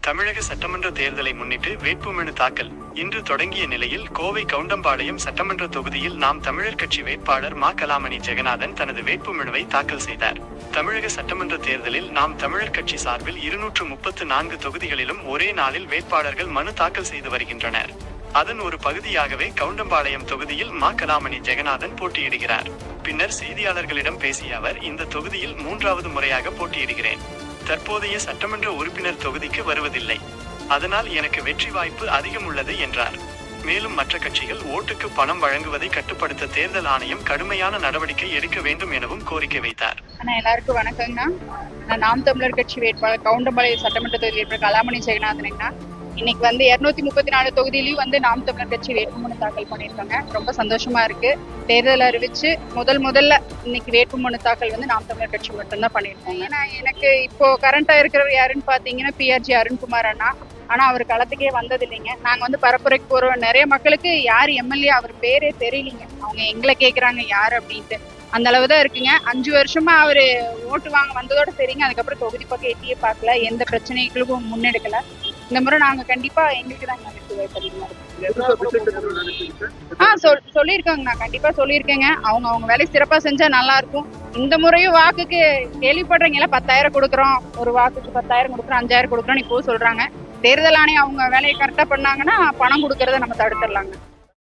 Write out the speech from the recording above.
தமிழக சட்டமன்ற தேர்தலை முன்னிட்டு வேட்புமனு தாக்கல் இன்று தொடங்கிய நிலையில் கோவை கவுண்டம்பாளையம் சட்டமன்ற தொகுதியில் நாம் தமிழர் கட்சி வேட்பாளர் மா. கலாமணி ஜெகநாதன் தனது வேட்புமனுவை தாக்கல் செய்தார். தமிழக சட்டமன்ற தேர்தலில் நாம் தமிழர் கட்சி சார்பில் 234 தொகுதிகளிலும் ஒரே நாளில் வேட்பாளர்கள் மனு தாக்கல் செய்து வருகின்றனர். அதன் ஒரு பகுதியாகவே கவுண்டம்பாளையம் தொகுதியில் மா. கலாமணி ஜெகநாதன் போட்டியிடுகிறார். பின்னர் செய்தியாளர்களிடம் பேசிய அவர், இந்த தொகுதியில் 3வது முறையாக போட்டியிடுகிறேன். தற்போதைய சட்டமன்ற உறுப்பினர் தொகுதிக்கு வருவதில்லை. அதனால் எனக்கு வெற்றி வாய்ப்பு அதிகம் உள்ளது என்றார். மேலும் மற்ற கட்சிகள் ஓட்டுக்கு பணம் வழங்குவதை கட்டுப்படுத்த தேர்தல் ஆணையம் கடுமையான நடவடிக்கை எடுக்க வேண்டும் எனவும் கோரிக்கை வைத்தார். எல்லாருக்கும் வணக்கங்கண்ணா. நான் நாம் தமிழர் கட்சி வேட்பாளர் கவுண்டம்பாளையம் சட்டமன்ற தொகுதி வேட்பாளர் கலாமணி ஜெகநாதனுங்கண்ணா. இன்னைக்கு 234 தொகுதியிலையும் நாம் தமிழர் கட்சி வேட்புமனு தாக்கல் பண்ணியிருக்காங்க. ரொம்ப சந்தோஷமா இருக்கு. தேர்தல் அறிவிச்சு முதல்ல இன்னைக்கு வேட்புமனு தாக்கல் நாம் தமிழர் கட்சி மட்டும்தான் பண்ணியிருக்காங்க. ஏன்னா எனக்கு இப்போ கரண்டா இருக்கிறவர் யாருன்னு பாத்தீங்கன்னா PRG அருண்குமார் அண்ணா. ஆனா அவர் களத்துக்கே வந்தது இல்லைங்க. நாங்க பரப்புரைக்கு போறோம். நிறைய மக்களுக்கு யார் MLA அவர் பேரே தெரியலீங்க. அவங்க எங்களை கேக்குறாங்க யாரு அப்படின்ட்டு. அந்த அளவுதான் இருக்குங்க. 5 வருஷமா அவரு ஓட்டு வாங்க வந்ததோட சரிங்க. அதுக்கப்புறம் தொகுதி பக்கம் எட்டியே பார்க்கல, எந்த பிரச்சனைகளுக்கும் முன்னெடுக்கல. இந்த முறை நாங்க கண்டிப்பா எங்களுக்கு தான் சொல்லியிருக்காங்க. நான் கண்டிப்பா சொல்லியிருக்கேங்க. அவங்க வேலையை சிறப்பா செஞ்சா நல்லா இருக்கும். இந்த முறையும் வாக்குக்கு கேள்விப்படுறீங்க 10,000 கொடுக்குறோம், ஒரு வாக்குக்கு 10,000 கொடுக்குறோம், 5,000 கொடுக்குறோம் இப்போ சொல்றாங்க. தேர்தல் ஆணையம் அவங்க வேலையை கரெக்டா பண்ணாங்கன்னா பணம் கொடுக்கறத நம்ம தடுத்துடலாங்க.